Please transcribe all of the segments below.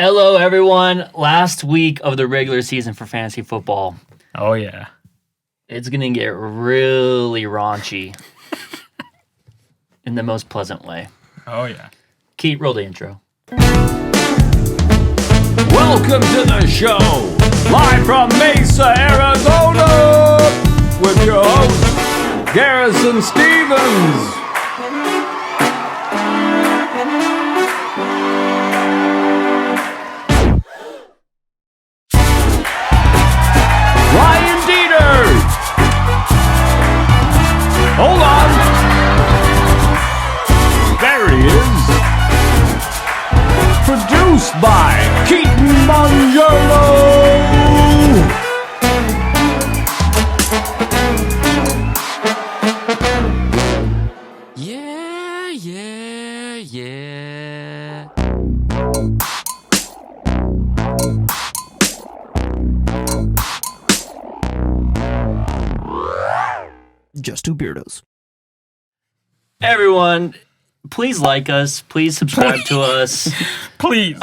Hello, everyone. Last week of the regular season for fantasy football. Oh, yeah. It's going to get really raunchy in the most pleasant way. Oh, yeah. Keith, roll the intro. Welcome to the show, live from Mesa, Arizona, with your host, Garrison Stevens. Ryan Dieter. Hold on. There he is. Produced by Keaton Mangiolo. Yeah. Just two Beardos. Everyone, please like us. Please subscribe to us. Please.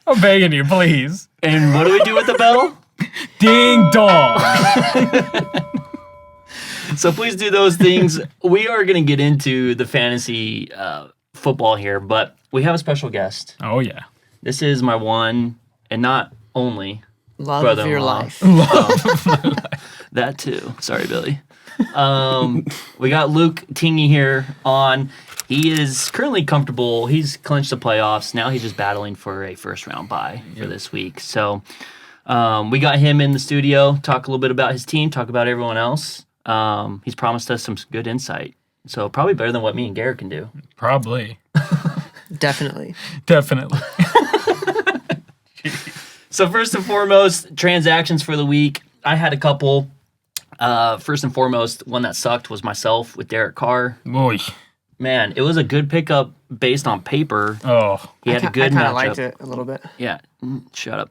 I'm begging you, please. And what do we do with the bell? Ding dong. So please do those things. We are going to get into the fantasy football here, but we have a special guest. Oh, yeah. This is my one and not only Love of your brother-in-law. life. That too. Sorry, Billy. We got Luke Tingy here on. He is currently comfortable. He's clinched the playoffs. Now he's just battling for a first-round bye for this week. So we got him in the studio, talk a little bit about his team, talk about everyone else. He's promised us some good insight. So probably better than what me and Garrett can do. Probably. Definitely. Definitely. So first and foremost, transactions for the week. I had a couple. First and foremost, one that sucked was myself with Derek Carr. Oy. Man, it was a good pickup based on paper. Oh. He had a good I kind matchup. of liked it a little bit. Yeah, shut up.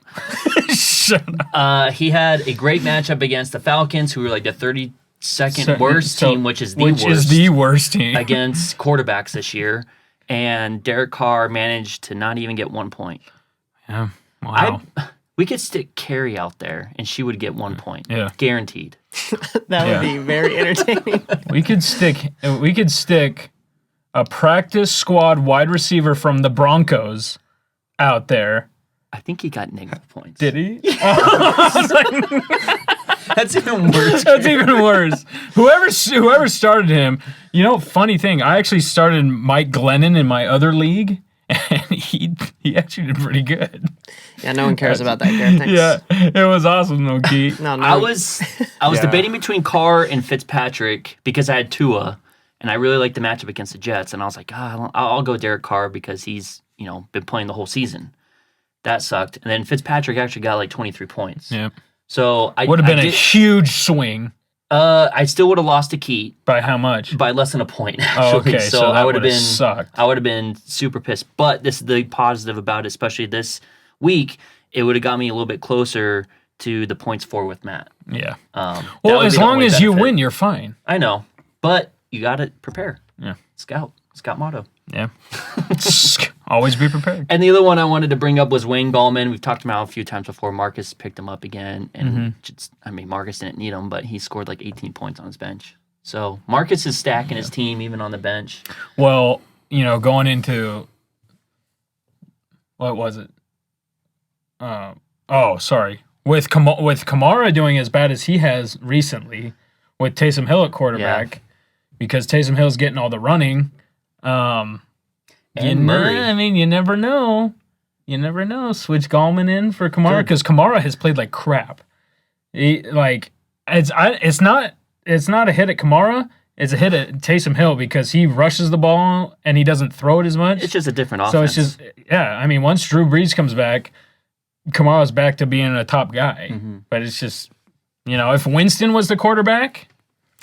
Shut up. He had a great matchup against the Falcons, who were like the 32nd worst team, which is the worst team. against quarterbacks this year. And Derek Carr managed to not even get 1 point. Yeah. Wow. We could stick Carrie out there, and she would get 1 point. Yeah. Guaranteed. That would be very entertaining. We could stick a practice squad wide receiver from the Broncos out there. I think he got negative points. Did he? That's even worse. That's even worse. Whoever started him, funny thing, I actually started Mike Glennon in my other league, and he actually did pretty good. Yeah, no one cares about that, Garrett. Thanks. Yeah, it was awesome, though, Keith. No. I was debating between Carr and Fitzpatrick because I had Tua, and I really liked the matchup against the Jets, and I was like, I'll go Derek Carr because he's been playing the whole season. That sucked, and then Fitzpatrick actually got like 23 points. Yeah, so I would have been a huge swing. I still would have lost to Keith by how much? By less than a point. Actually. Oh, okay, so I would have been sucked. I would have been super pissed. But this is the positive about it, especially this week. It would have got me a little bit closer to the points for with Matt. Yeah. Well, as long as you win, you're fine. I know, but you got to prepare. Yeah. Scout motto. Yeah. Always be prepared. And the other one I wanted to bring up was Wayne Gallman. We've talked about him a few times before. Marcus picked him up again. And Marcus didn't need him, but he scored like 18 points on his bench. So Marcus is stacking his team even on the bench. Well, going into, what was it? Sorry. With Kamara doing as bad as he has recently, with Taysom Hill at quarterback, because Taysom Hill's getting all the running. And Murray. You never know. You never know. Switch Gallman in for Kamara because Kamara has played like crap. It's not a hit at Kamara. It's a hit at Taysom Hill because he rushes the ball and he doesn't throw it as much. It's just a different offense. So it's just once Drew Brees comes back, Kamara's back to being a top guy. Mm-hmm. But it's just if Winston was the quarterback,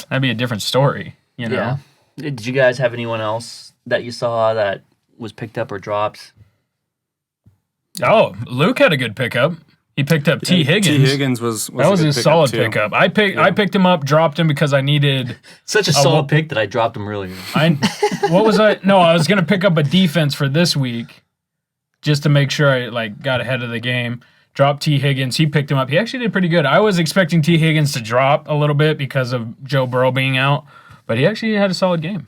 that'd be a different story. Yeah. Did you guys have anyone else that you saw that was picked up or dropped? Oh, Luke had a good pickup. He picked up T. Higgins. T. Higgins was that was a solid pickup. I picked him up, dropped him because I needed such a solid pick that I dropped him earlier. I was gonna pick up a defense for this week, just to make sure I got ahead of the game. Dropped T. Higgins. He picked him up. He actually did pretty good. I was expecting T. Higgins to drop a little bit because of Joe Burrow being out, but he actually had a solid game.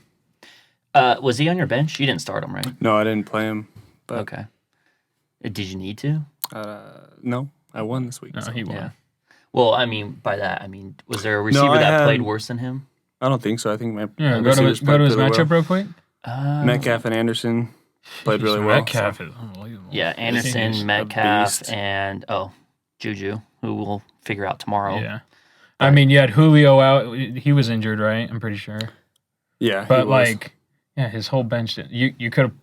Was he on your bench? You didn't start him, right? No, I didn't play him. But Okay. Did you need to? no, I won this week. No, so. he won. Yeah. Well, I mean, by that, I mean, was there a receiver I that had- played worse than him? I don't think so. I think my Yeah, my go to receivers his played really matchup well. real quick. Metcalf and Anderson played really well. Metcalf is unbelievable. Yeah, He's Anderson, a Metcalf, beast. and Juju, who we'll figure out tomorrow. Yeah. I mean, you had Julio out. He was injured, right? I'm pretty sure. Yeah, he But was. his whole bench. You could have.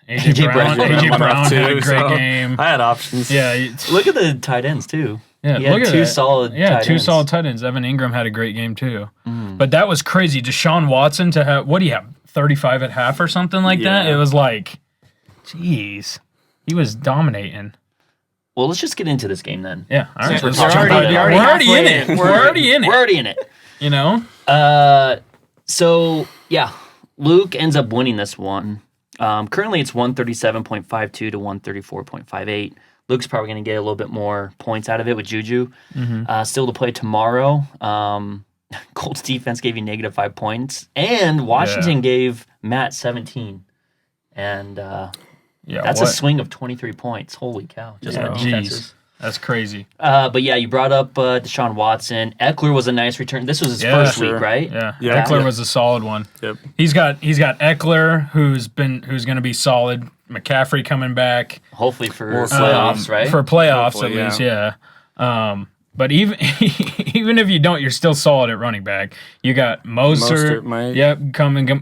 AJ Brown. AJ One Brown off had a too, great so game. I had options. Yeah. Look at the tight ends too. Yeah, He had look at two that. solid Yeah, tight two ends. solid tight ends. Evan Ingram had a great game too. Mm. But that was crazy. Deshaun Watson to have, what do you have, 35 at half or something like that? Yeah. It was like, jeez. He was dominating. Well, let's just get into this game then. Yeah. All right. we're let's talking jump about in. it. We're already in halfway it. in. We're already in We're it. already in it. You know? So yeah, Luke ends up winning this one. Currently, it's 137.52 to 134.58. Luke's probably going to get a little bit more points out of it with Juju. Still to play tomorrow. Colts defense gave you -5 points, and Washington gave Matt 17. And Yeah. that's what? a swing of 23 points. Holy cow. Just Yeah, on jeez. defenses. That's crazy. But yeah, you brought up Deshaun Watson. Eckler was a nice return. This was his Yeah, first sure. week, right? Yeah. Yeah. Eckler Yeah. was a solid one. Yep. He's got Eckler, who's going to be solid. McCaffrey coming back. Hopefully for We'll see. playoffs, right? For playoffs, Hopefully, at least, yeah. But even even if you don't, you're still solid at running back. You got Moser. Mostert might. Yep,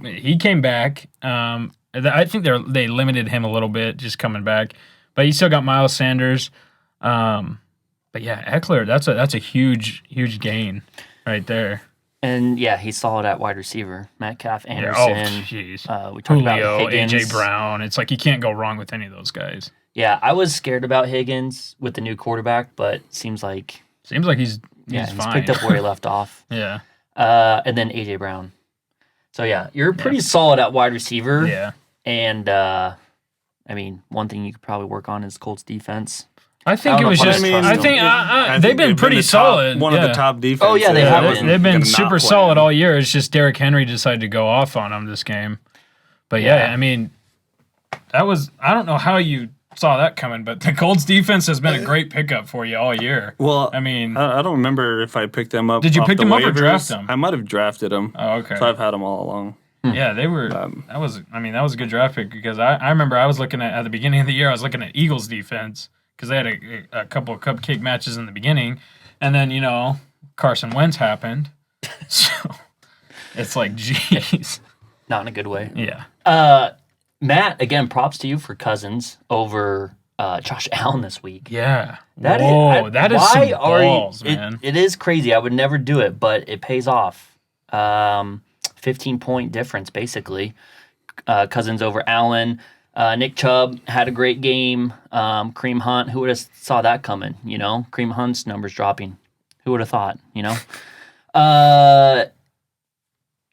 he came back. I think they limited him a little bit just coming back, but you still got Miles Sanders. But yeah, Eckler, that's a huge gain right there. And yeah, he's solid at wide receiver. Metcalf, Yeah, Anderson. jeez. We talked about Julio, Higgins. AJ Brown. It's like you can't go wrong with any of those guys. Yeah, I was scared about Higgins with the new quarterback, but seems like He's he's fine. picked up where he left off. Yeah. And then AJ Brown. So yeah, you're pretty solid at wide receiver. Yeah. And I mean, one thing you could probably work on is Colts defense. I think I it don't was know if just. I trust I them. think I they've think been pretty the top- solid. One yeah. of the top defenses. Oh, yeah, they have been. They've been gonna not super play solid them. all year. It's just Derrick Henry decided to go off on him this game. But yeah, Yeah. I mean, I don't know how you saw that coming, but the Colts defense has been a great pickup for you all year. Well, I mean, I don't remember if I picked them up. Did you off pick the them up or waivers. draft them? I might have drafted them. oh, okay. So I've had them all along. Yeah, they were. That was a good draft pick because I remember I was looking at the beginning of the year. I was looking at Eagles defense because they had a couple of cupcake matches in the beginning, and then Carson Wentz happened, so it's like, jeez. Not in a good way. Yeah. Matt, again, props to you for Cousins over Josh Allen this week. Yeah. That is, Whoa, that is why some are balls, you, man. it is crazy. I would never do it, but it pays off. 15-point difference, basically. Cousins over Allen. Nick Chubb had a great game. Kareem Hunt, who would have saw that coming? Kareem Hunt's numbers dropping. Who would have thought?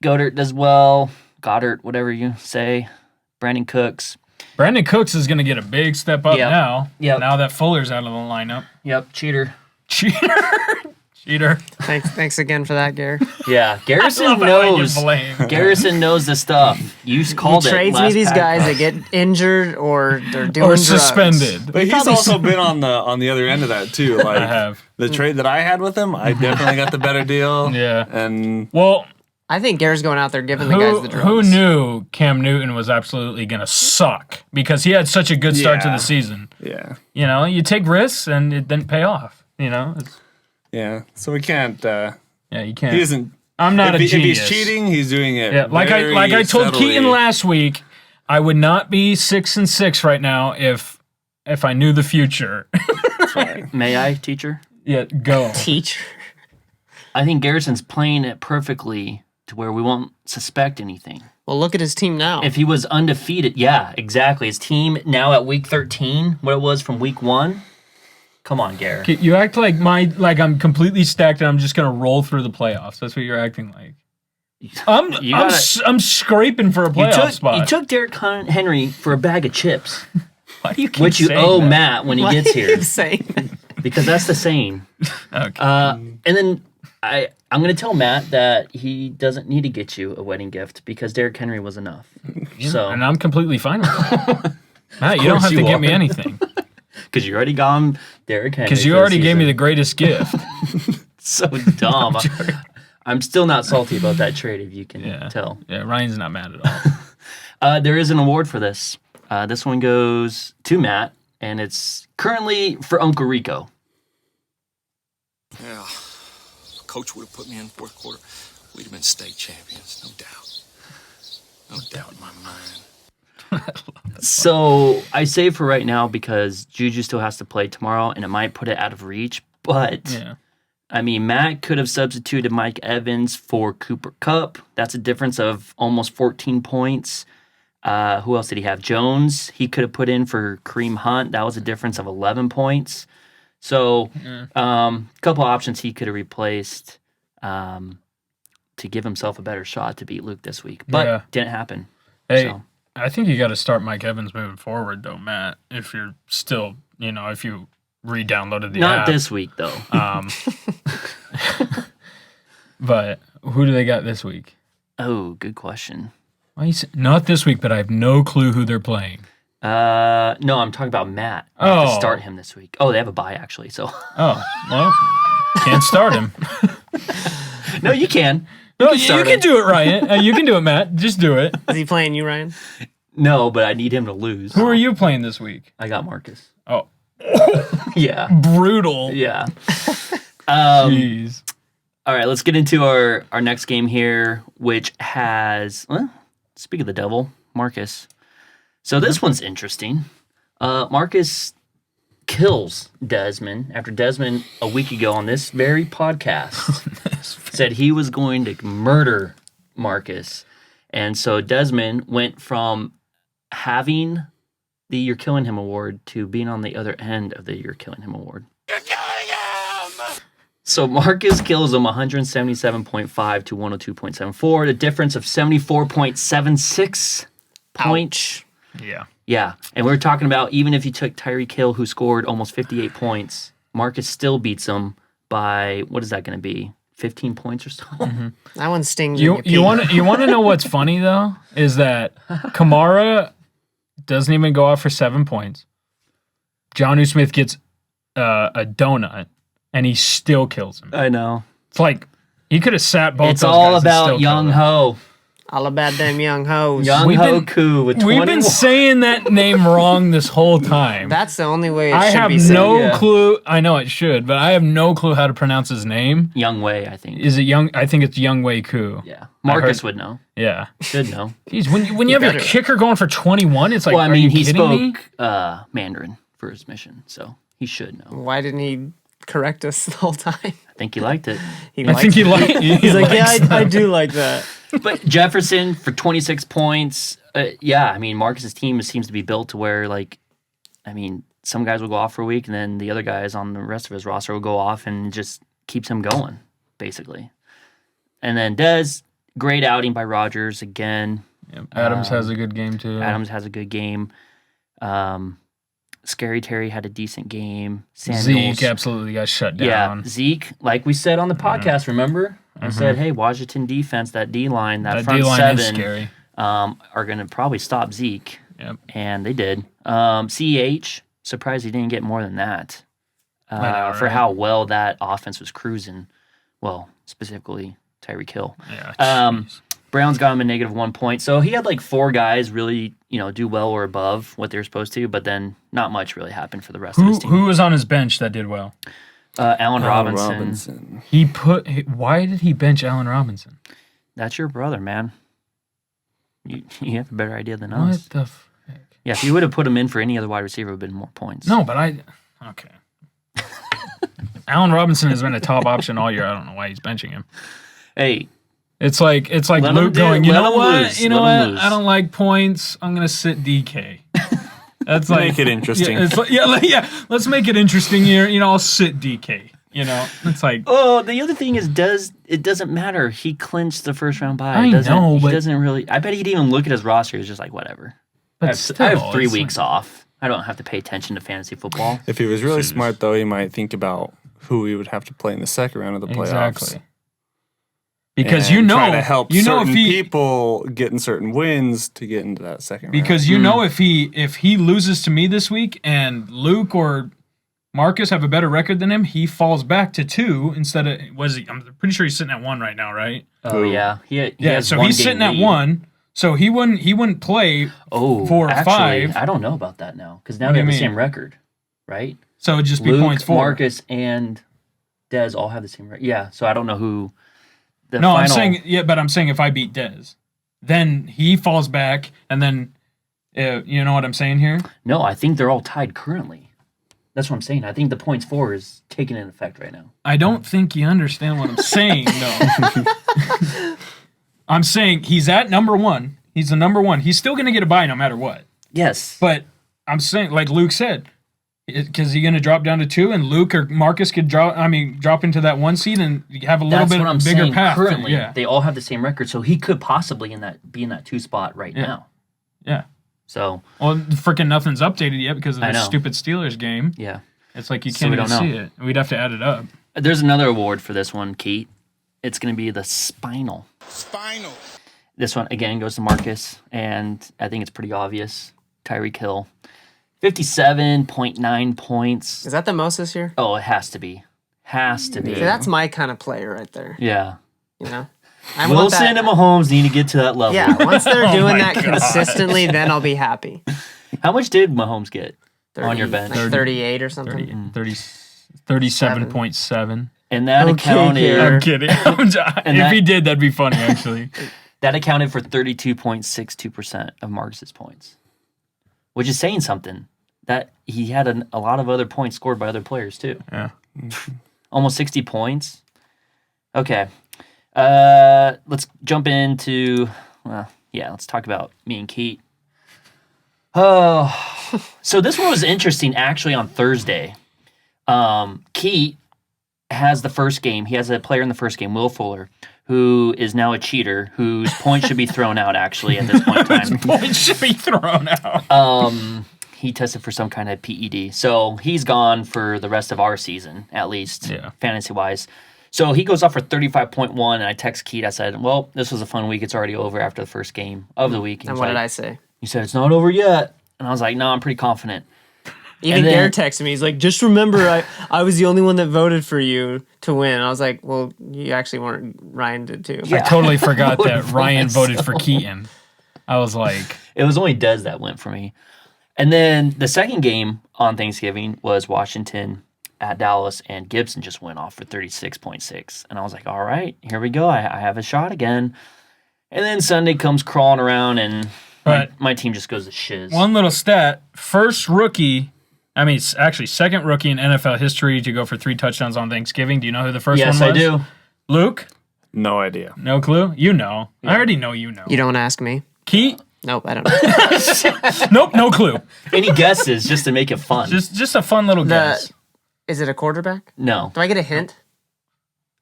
Goddard does well. Goddard, whatever you say. Brandon Cooks. Brandon Cooks is going to get a big step up Yep. now. Yep. Now that Fuller's out of the lineup. Yep, cheater. Cheater. Thanks again for that, Gary. Yeah, Garrison Love how I get knows. blamed. Garrison knows the stuff. You He called it. trades me last these pack. guys that get injured or they're doing Or drugs. suspended. But he's probably also been on the other end of that too. Like I have. the trade that I had with him, I definitely got the better deal. Yeah. And Well, I think Gary's going out there giving the guys the drugs. who knew Cam Newton was absolutely going to suck because he had such a good start to Yeah. the season. yeah. You take risks and it didn't pay off. It's, Yeah. So we can't yeah, you can't. he isn't I'm not if, a if genius. he's cheating, he's doing it. Yeah, like I told subtly. Keaton last week, I would not be 6-6 right now if I knew the future. May I, teacher? Yeah, go. Teach. I think Garrison's playing it perfectly to where we won't suspect anything. Well, look at his team now. If he was undefeated, yeah, exactly. His team now at week 13, what it was from week 1. Come on, Garrett. You act like I'm completely stacked and I'm just gonna roll through the playoffs. That's what you're acting like. I'm scraping for a playoff spot. You took Derrick Henry for a bag of chips. Why do you keep which you saying owe that? Matt when he Why gets do you here, keep saying that? because that's the saying. Okay. And then I'm going to tell Matt that he doesn't need to get you a wedding gift because Derrick Henry was enough. So, and I'm completely fine with that. Matt, you don't course have to you get me are. anything. because you already got him Derrick Henry. Because you for already gave me the season. greatest gift. So dumb. I'm still not salty about that trade, if you can Yeah. tell. Yeah, Ryan's not mad at all. There is an award for this. This one goes to Matt, and it's currently for Uncle Rico. Yeah, coach would have put me in fourth quarter. We'd have been state champions, no doubt. No doubt in my mind. So I say for right now because Juju still has to play tomorrow, and it might put it out of reach. But Yeah. I mean, Matt could have substituted Mike Evans for Cooper Kupp. That's a difference of almost 14 points. Who else did he have? Jones. He could have put in for Kareem Hunt. That was a difference of 11 points. So a couple options he could have replaced to give himself a better shot to beat Luke this week. But Yeah. didn't happen. Hey, So. I think you got to start Mike Evans moving forward, though, Matt. If you're still, if you re-downloaded the Not app. this week, though. But who do they got this week? Oh, good question. Why you not this week, but I have no clue who they're playing. No, I'm talking about Matt. I have to Oh. start him this week. Oh, they have a bye, actually. So Oh, well, can't start him. no, you can. No, you start can him. do it, Ryan. You can do it, Matt. Just do it. Is he playing you, Ryan? No, but I need him to lose. Who are you playing this week? I got Marcus. Oh, Yeah. brutal. Yeah. Jeez. All right, let's get into our next game here, which has, speak of the devil, Marcus. So this one's interesting. Marcus kills Desmond after Desmond a week ago on this very podcast said he was going to murder Marcus. And so Desmond went from having the You're Killing Him award to being on the other end of the You're Killing Him award. So Marcus kills him 177.5 to 102.74. The difference of 74.76 points. Yeah. Yeah. And we were talking about even if you took Tyreek Hill, who scored almost 58 points, Marcus still beats him by, what is that going to be? 15 points or so? That one stings. You want to know what's funny though is that Kamara doesn't even go off for 7 points. Jonnu Smith gets a donut and he still kills him. I know. It's like he could have sat both. It's those all guys and about still Young killed him. Ho. all about them young hoes. Young We've Ho been- Koo with 21. We've been saying that name wrong this whole time. That's the only way it I should have be said. no yeah. clue. I know it should, but I have no clue how to pronounce his name. Young Wei, I think. Is it Young? I think it's Young Wei Koo. Yeah. Marcus heard- would know. Yeah. Should know. Jeez, when you have your better. kicker going for 21, it's like, Well, I are mean, you he kidding me? spoke Mandarin for his mission, so he should know. Why didn't he correct us the whole time? I think he liked it. I think he like. He's like, yeah, I do like that. But Jefferson for 26 points. Yeah, I mean, Marcus's team seems to be built to where, like, I mean, some guys will go off for a week, and then the other guys on the rest of his roster will go off, and it just keeps him going, basically. And then Dez, great outing by Rodgers again. Adams has a good game too. Adams has a good game. Scary Terry had a decent game. Zeke absolutely got shut down. Yeah, Zeke, like we said on the podcast, remember? I said, hey, Washington defense, that D-line, that front D-line seven is scary. are going to probably stop Zeke. Yep. And they did. CEH, surprised he didn't get more than that I know, for right? how well that offense was cruising. Well, specifically Tyreek Hill. Yeah. jeez. Browns got him a negative 1 point. So he had like four guys really, do well or above what they were supposed to, but then not much really happened for the rest of his team. Who was on his bench that did well? Allen Robinson. Why did he bench Allen Robinson? That's your brother, man. You have a better idea than What us. the frick? Yeah, if you would have put him in for any other wide receiver, it would have been more points. No, but okay. Allen Robinson has been a top option all year. I don't know why he's benching him. Hey, It's like Let him Luke do it. going, you Let know him what? lose. You know Let him what? lose." I don't like points. I'm gonna sit DK. That's like Make it interesting. Yeah, it's like, let's make it interesting here. I'll sit DK. It's like oh, the other thing is, it doesn't matter. He clinched the first round bye. I know, he but- doesn't really. I bet he'd even look at his roster. He's just like, whatever. but I still, have 3 it's weeks like, off. I don't have to pay attention to fantasy football. If he was really smart, though, he might think about who he would have to play in the second round of the playoffs. Exactly. Because and try to help if certain he people getting certain wins to get into that second round. because you know if he loses to me this week and Luke or Marcus have a better record than him, he falls back to 2 instead of I'm pretty sure he's sitting at 1 right now, right? Oh yeah, he has so one he's game sitting at lead. 1. So he wouldn't play 4 or actually, 5. I don't know about that now because now What they do have you the mean? same record, right? So it'd just be Luke, points 4. Marcus, and Dez all have the same record. Yeah, so I don't know who. I'm saying if I beat Dez, then he falls back, and then you know what I'm saying here? No, I think they're all tied currently. That's what I'm saying. I think the points 4 is taking in effect right now. I don't think you understand what I'm saying, though. I'm saying he's at number 1. He's the number 1. He's still going to get a bye no matter what. Yes, But I'm saying, like Luke said, because he's going to drop down to 2, and Luke or Marcus could drop into that 1 seed and have a little that's bit what I'm bigger saying. path. Currently, Yeah. they all have the same record, so he could possibly be in that 2 spot right now. Yeah. So Well, freaking nothing's updated yet because of I the know. stupid Steelers game. yeah, It's like you So can't we even don't see know. it. We'd have to add it up. there's another award for this one, Keith. It's going to be the spinal. Spinal. This one again goes to Marcus, and I think it's pretty obvious. Tyreek Hill, 57.9 points. Is that the most this year? Oh, it has to be. Has to be. See, that's my kind of player right there. Yeah. You know, I want Wilson that. and Mahomes need to get to that level. Yeah, once they're doing my that God. consistently, then I'll be happy. How much did Mahomes get on your 30, bench? like 38 or something. 37.7. And that Okay, accounted. Garrett. I'm kidding. If he did, that'd be funny, actually. That accounted for 32.62% of Marcus's points, which is saying something. That he had a lot of other points scored by other players too. Yeah. Almost 60 points. Okay. Let's jump into, let's talk about me and Keith. Oh, so this one was interesting actually on Thursday. Keith has the first game. He has a player in the first game, Will Fuller, who is now a cheater, whose points should be thrown out actually at this point in time. Points should be thrown out. He tested for some kind of PED. So he's gone for the rest of our season, at least, fantasy-wise. So he goes off for 35.1, and I text Keith. I said, well, this was a fun week. It's already over after the first game of the week. And what did I say? He said, it's not over yet. And I was like, no, I'm pretty confident. Even And then- Garrett texted me. He's like, just remember, I was the only one that voted for you to win. I was like, well, you actually weren't. Ryan did too. I totally forgot that for Ryan voted myself. for Keaton. I was like, It was only Dez that went for me. And then the second game on Thanksgiving was Washington at Dallas, and Gibson just went off for 36.6. And I was like, all right, here we go. I have a shot again. And then Sunday comes crawling around, and But- my team just goes to shiz. one little stat. Second rookie in NFL history to go for 3 touchdowns on Thanksgiving. Do you know who the first Yes, one was? I do. Luke? No idea. No clue? You know. I already know you know. You don't ask me. Keat? Nope, I don't know. Nope, no clue. Any guesses just to make it fun? Just a fun little guess. Is it a quarterback? No. Do I get a hint?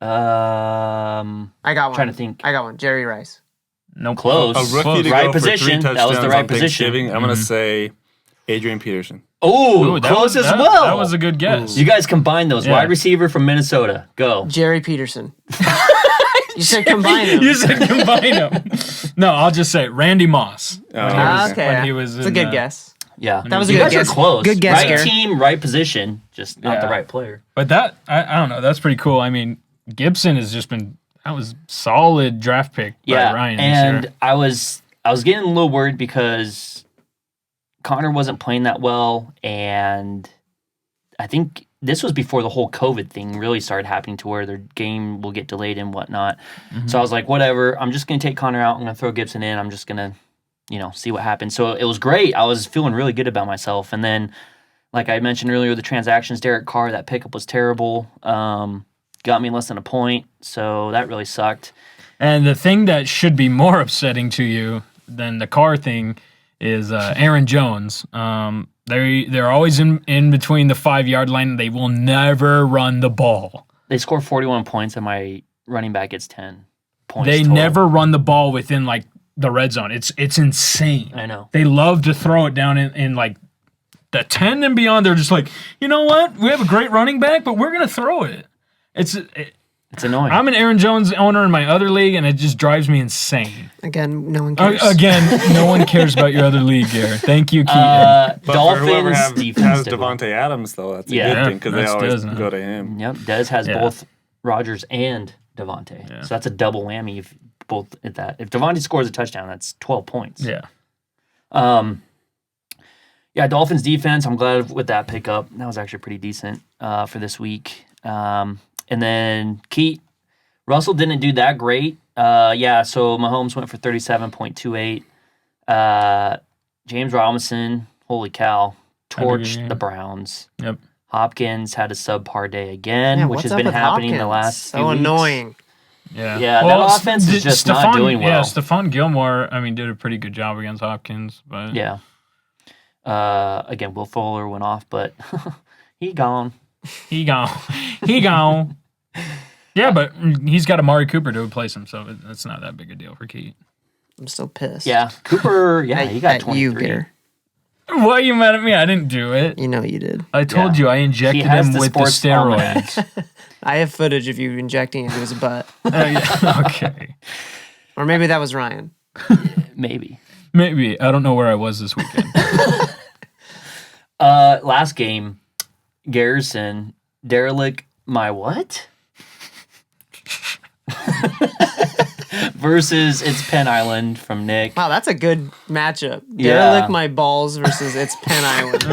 I got one. Trying to think. I got one. Jerry Rice. No Close. A rookie to Right go position. for 3 That was the touchdowns right on position. Thanksgiving, I'm going to say Adrian Peterson. Oh, that close was- as that- well. That was a good guess. You guys combine those. Yeah. Wide receiver from Minnesota. Go. Jerry Peterson. You said combine them. You said combine them. No, I'll just say Randy Moss. Okay. when he was It's a in, good guess. Yeah. That was a you good guys guess. are close. Good guess, Right Garrett. team, right position, just not the Yeah. right player. But that, I don't know, that's pretty cool. I mean, Gibson has just been, that was solid draft pick Yeah. by Ryan And this year. I was getting a little worried because Connor wasn't playing that well, and I think this was before the whole COVID thing really started happening to where their game will get delayed and whatnot. Mm-hmm. So I was like, whatever, I'm just going to take Connor out. I'm going to throw Gibson in. I'm just going to, see what happens. So it was great. I was feeling really good about myself. And then, like I mentioned earlier, the transactions, Derek Carr, that pickup was terrible. Got me less than a point. So that really sucked. And the thing that should be more upsetting to you than the car thing is Aaron Jones. They're always in between the 5-yard line. They will never run the ball. They score 41 points, and my running back gets 10 points. They total. never run the ball within like the red zone. It's insane. I know. They love to throw it down in like the 10 and beyond, they're just like, you know what? We have a great running back, but we're going to throw it. It's annoying. I'm an Aaron Jones owner in my other league, and it just drives me insane. Again, no one cares. No one cares about your other league, Garrett. Thank you, Keaton. But for whoever Dolphins defense. has did well. Devontae Adams, though, that's a Yeah. good thing because they That's always doesn't it? go to him. Yep, Dez has Yeah. both Rodgers and Devontae. Yeah. So that's a double whammy if both at that. If Devontae scores a touchdown, that's 12 points. Yeah. Yeah, Dolphins defense, I'm glad with that pickup. That was actually pretty decent for this week. And then Russell didn't do that great. So Mahomes went for 37.28. James Robinson, holy cow, torched game. the Browns. Yep. Hopkins had a subpar day again, Yeah, which what's has up been with happening Hopkins? the last So few weeks. annoying. Yeah. Yeah, that offense is just not doing well. Yeah, Stephon Gilmore, did a pretty good job against Hopkins, but Yeah. Again, Will Fuller went off, but he gone. he gone. He gone. Yeah, but he's got Amari Cooper to replace him, so it's not that big a deal for Keith. I'm still pissed. Yeah, Cooper. Yeah, he got At 23. you, Gator. Why are you mad at me? I didn't do it. You know you did. I told Yeah. you I injected He has him the with the sports almanac. steroids. I have footage of you injecting into his butt. Yeah, okay. Or maybe that was Ryan. Maybe. Maybe. I don't know where I was this weekend. Last game, Garrison, Derrick, my what? Versus It's Penn Island from Nick. Wow, that's a good matchup. Yeah. Derrick my balls versus It's Penn Island.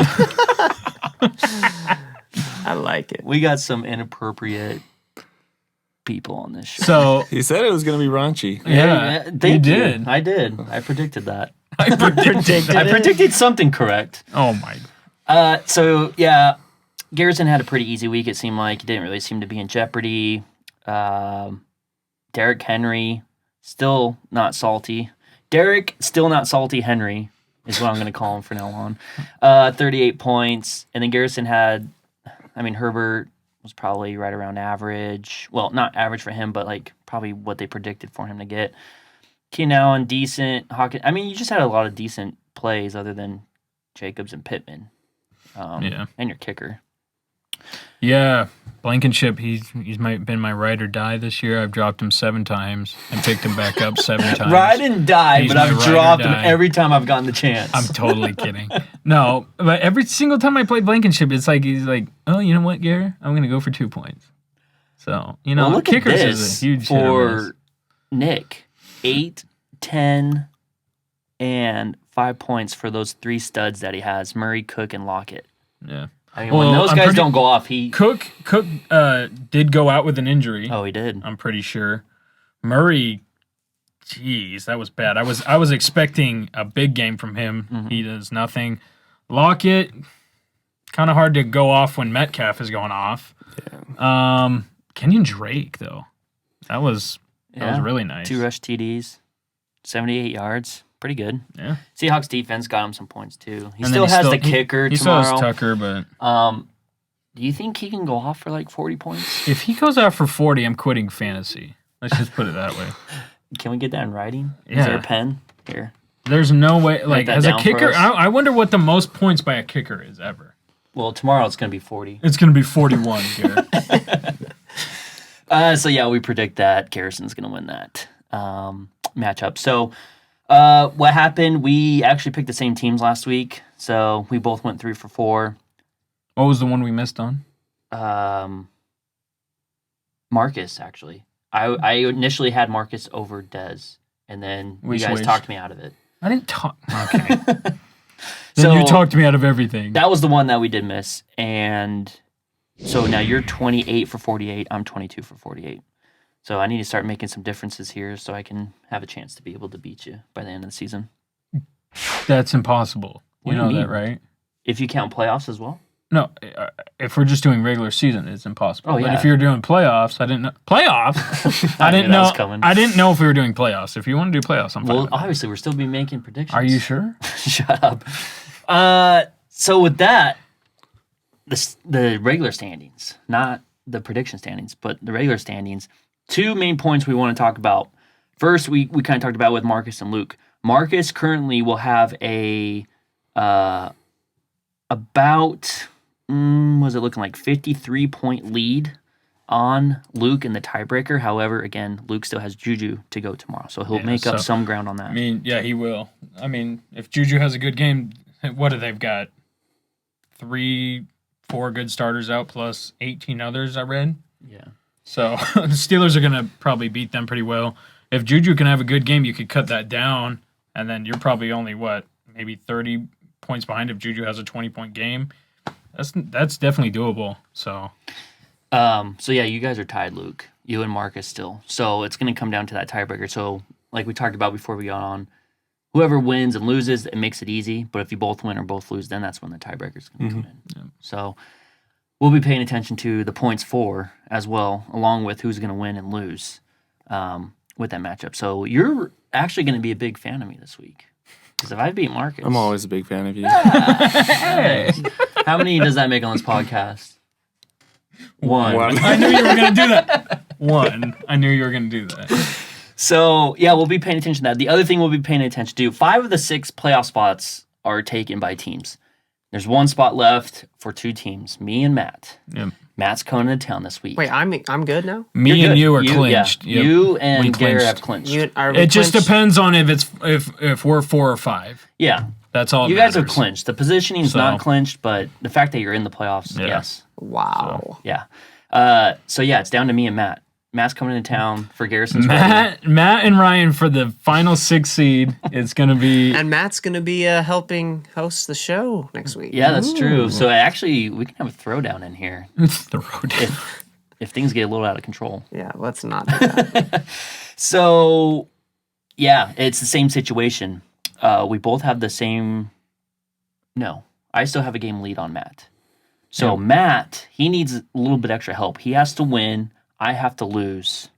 I like it. We got some inappropriate people on this show. So, He said it was going to be raunchy. yeah, Thank you did. I did. I predicted that. I predicted. I predicted something correct. Oh, my. Garrison had a pretty easy week. It seemed like he didn't really seem to be in jeopardy. Derrick Henry, still not salty. Derrick, still not salty Henry is what I'm going to call him from now on. 38 points. And then Garrison had, Herbert was probably right around average. Well, not average for him, but probably what they predicted for him to get. Keenan Allen, decent. Hawkins, you just had a lot of decent plays other than Jacobs and Pittman. Yeah. And your kicker. Yeah, Blankenship, he's been my ride or die this year. I've dropped him 7 times and picked him back up 7 times. Ride and die, He's but my I've ride or dropped him die. every time I've gotten the chance. I'm totally kidding. No, but every single time I play Blankenship, it's like he's like, oh, you know what, Gary? I'm going to go for 2 points. So, look kickers at is this a huge hit or miss. for Nick. 8, 10, and 5 points for those 3 studs that he has, Murray, Cook, and Lockett. Yeah. When Well, those I'm guys pretty- don't go off, Cook did go out with an injury. Oh, he did. I'm pretty sure. Murray, geez, that was bad. I was expecting a big game from him. Mm-hmm. He does nothing. Lockett, kind of hard to go off when Metcalf is going off. Yeah. Kenyon Drake though, that was really nice. 2 rush TDs, 78 yards. Pretty good. Yeah. Seahawks defense got him some points too. He And still then has the kicker He still tomorrow. has Tucker, but Do you think he can go off for 40 points? if he goes out for 40, I'm quitting fantasy. Let's just put it that way. Can we get that in writing? Is Yeah. there a pen? Here. There's no way. that As a down for kicker, us. I wonder what the most points by a kicker is ever. Well, tomorrow it's going to be 40. It's going to be 41, Garrett. We predict that Garrison's going to win that matchup. So, what happened? We actually picked the same teams last week, so we both went 3 for 4. What was the one we missed on? Marcus, actually. I initially had Marcus over Dez, and then We you guys switched. talked me out of it. I didn't talk. Okay. So Then you talked me out of everything. that was the one that we did miss, and so now you're 28 for 48. I'm 22 for 48. So I need to start making some differences here so I can have a chance to be able to beat you by the end of the season. That's impossible. What You do you know that, mean? right? If you count playoffs as well. No, if we're just doing regular season, it's impossible. Oh, But yeah. if you're doing playoffs, I didn't know. Playoffs? I didn't knew that know. was coming. I didn't know if we were doing playoffs. If you want to do playoffs, I'm fine. Well, with that. obviously, we're still be making predictions. Are you sure? Shut up. So with that, the regular standings, not the prediction standings, but the regular standings. 2 main points we want to talk about. First, we kind of talked about with Marcus and Luke. Marcus currently will have a about, was it looking like 53-point lead on Luke in the tiebreaker. However, again, Luke still has Juju to go tomorrow, so he'll make up some ground on that. I mean, yeah, he will. I mean, if Juju has a good game, what do they've got? 3-4 good starters out plus 18 others, I read. Yeah. So the Steelers are going to probably beat them pretty well. If Juju can have a good game, you could cut that down, and then you're probably only, maybe 30 points behind if Juju has a 20-point game. That's definitely doable. So yeah, you guys are tied, Luke. You and Marcus still. So it's going to come down to that tiebreaker. So like we talked about before we got on, whoever wins and loses, it makes it easy. But if you both win or both lose, then that's when the tiebreaker's going to come in. Yeah. So we'll be paying attention to the points for as well, along with who's going to win and lose with that matchup. So you're actually going to be a big fan of me this week. Because if I beat Marcus... I'm always a big fan of you. Hey. How many does that make on this podcast? One. I knew you were going to do that. I knew you were going to do that. So, yeah, we'll be paying attention to that. The other thing we'll be paying attention to, 5 of the 6 playoff spots are taken by teams. There's 1 spot left for 2 teams, me and Matt. Yep. Matt's coming to town this week. Wait, I'm good now? Me You're and good. you are clinched. Yeah. Yep. You and We Garrett have clinched. clinched. It just depends on if we're 4 or 5. Yeah. That's all. You guys are clinched. The positioning's not clinched, but the fact that you're in the playoffs, yes. Wow. Yeah. So, yeah, it's down to me and Matt. Matt's coming into town for Garrison's Matt and Ryan for the final 6 seed. It's going to be... And Matt's going to be helping host the show next week. Yeah, that's true. So actually, we can have a throwdown in here if things get a little out of control. Yeah, let's not do that. So, yeah, it's the same situation. We both have the same... No, I still have a game lead on Matt. So Matt, he needs a little bit extra help. He has to win. I have to lose.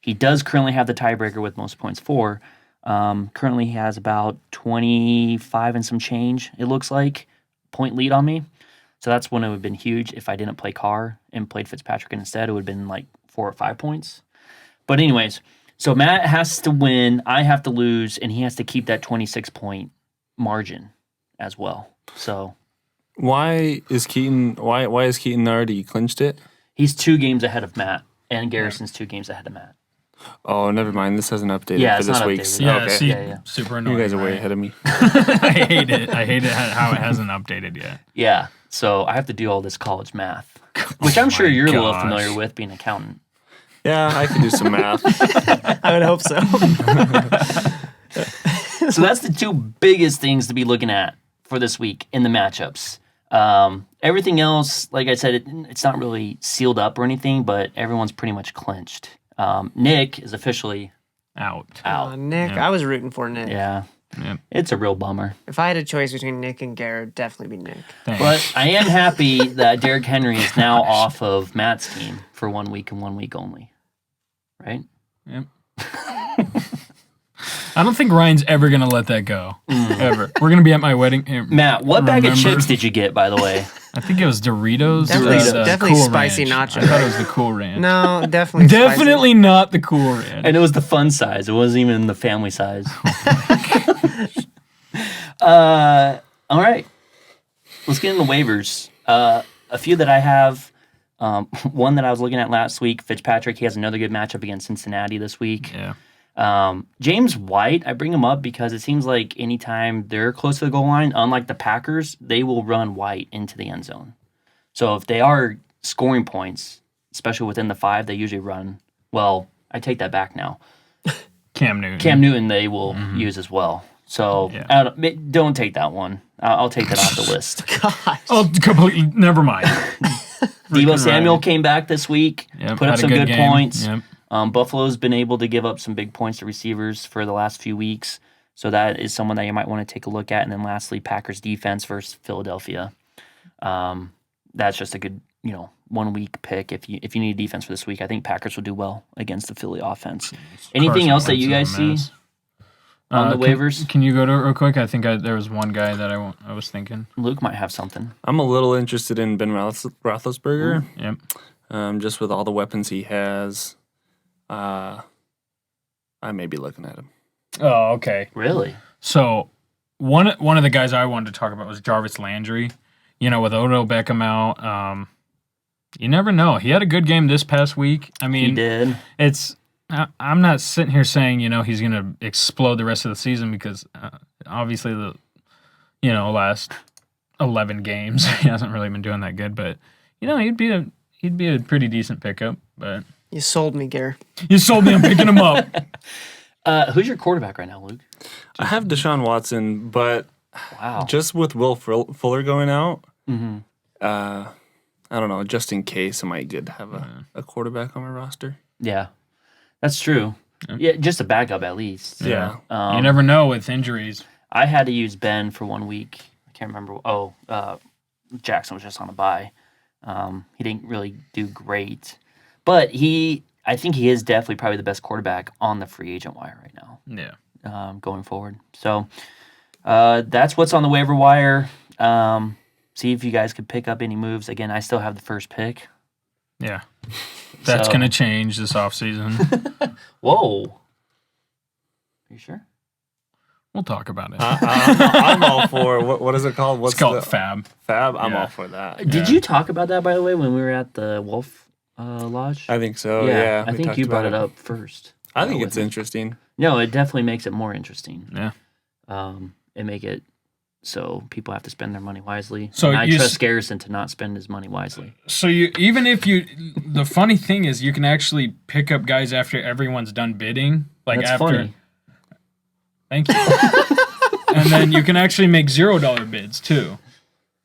He does currently have the tiebreaker with most points for. Currently, he has about 25 and some change, it looks like, point lead on me. So that's when it would have been huge. If I didn't play Carr and played Fitzpatrick instead, it would have been like 4 or 5 points. But anyways, so Matt has to win, I have to lose, and he has to keep that 26-point margin as well. So Why is Keaton already clinched it? he's 2 games ahead of Matt, and Garrison's 2 games ahead of Matt. Oh, never mind. This hasn't updated Yeah, for it's this not week's. updated. Yeah, Okay. see, Yeah. super annoying. You guys are way right? ahead of me. I hate it. I hate it how it hasn't updated yet. Yeah, so I have to do all this college math, which I'm sure you're a little gosh. familiar with, being an accountant. Yeah, I can do some math. I would hope so. So that's the 2 biggest things to be looking at for this week in the matchups. Everything else, like I said, it's not really sealed up or anything, but everyone's pretty much clinched. Nick is officially Out. Nick, I was rooting for Nick. Yeah. Yep. It's a real bummer. If I had a choice between Nick and Garrett, definitely be Nick. Thanks. But I am happy that Derrick Henry is now off of Matt's team for 1 week and 1 week only. Right? Yep. I don't think Ryan's ever going to let that go. Ever. We're going to be at my wedding. Here, Matt, what bag of remember- chips did you get, by the way? I think it was Doritos. Definitely- definitely Cool spicy Ranch. nacho. I thought it was the Cool Ranch. No, definitely. Definitely not the Cool Ranch. And it was the fun size. It wasn't even the family size. All right. Let's get into waivers. A few that I have. One that I was looking at last week, Fitzpatrick. He has another good matchup against Cincinnati this week. Yeah. James White, I bring him up because it seems like anytime they're close to the goal line, unlike the Packers, they will run White into the end zone. So if they are scoring points, especially within the 5, they usually run. Well, I take that back now. Cam Newton. Cam Newton they will use as well. So Yeah. don't take that one. I'll take that off the list. Gosh. Oh, completely. Never mind. Debo Ryan. Samuel came back this week, Yep, put up had a some good game. points. Yep. Buffalo's been able to give up some big points to receivers for the last few weeks. So that is someone that you might want to take a look at. And then lastly, Packers defense versus Philadelphia. That's just a good, 1 week pick. If you need defense for this week, I think Packers will do well against the Philly offense. Anything Carson else that Wentz you is a guys see mess. on the waivers? Can you go to it real quick? I think there was one guy that I was thinking. Luke might have something. I'm a little interested in Ben Roethlisberger. Yep. Just with all the weapons he has. I may be looking at him. Oh, okay. Really? So one of the guys I wanted to talk about was Jarvis Landry. with Odell Beckham out, you never know. He had a good game this past week. I mean, He did. I'm not sitting here saying, he's going to explode the rest of the season because obviously the, last 11 games, he hasn't really been doing that good, but he'd be a pretty decent pickup, but You sold me, Gare. you sold me on picking him up. Who's your quarterback right now, Luke? I have Deshaun Watson, but Wow. just with Will Fuller going out, Mm-hmm. I don't know. Just in case, it might be good to have a quarterback on my roster. Yeah, that's true. Yeah, just a backup at least. Yeah. You never know with injuries. I had to use Ben for 1 week. I can't remember. Jackson was just on a bye. He didn't really do great, but I think he is definitely probably the best quarterback on the free agent wire right now. Yeah. Going forward. So that's what's on the waiver wire. See if you guys could pick up any moves. Again, I still have the first pick. Yeah. That's So- going to change this offseason. Whoa. Are you sure? We'll talk about it. I'm all for what is it called? What's it's called the Fab. Fab? I'm Yeah. all for that. Did you talk about that, by the way, when we were at the Wolf Lodge? I think so. Yeah. I we think talked you brought about it up first. I think with it's me. interesting. No, it definitely makes it more interesting. Yeah. And make it so people have to spend their money wisely. So And I you trust Garrison to not spend his money wisely. So the funny thing is you can actually pick up guys after everyone's done bidding. That's funny. Thank you. And then you can actually make $0 bids too.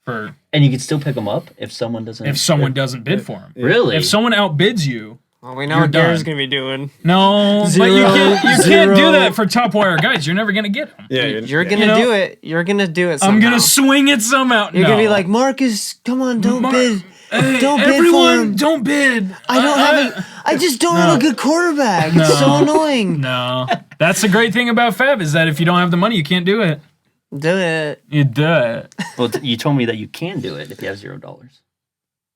And you can still pick them up if someone doesn't. If someone doesn't bid for them. Really? If someone outbids you, Well, we know You're what Gare's done. going to be doing. no, but you can't Zero. do that for top wire guys. You're never gonna get them. Yeah. You're going to You know, do it. You're going to do it somehow. I'm gonna swing it somehow. You're going to be No. like, Marcus, come on, don't bid. Hey, Don't bid for everyone, him. don't bid. I don't have I just don't have a good quarterback. It's so annoying. No, that's the great thing about Fab is that if you don't have the money, you can't do it. Do it. You do it. Well, you told me that you can do it if you have $0.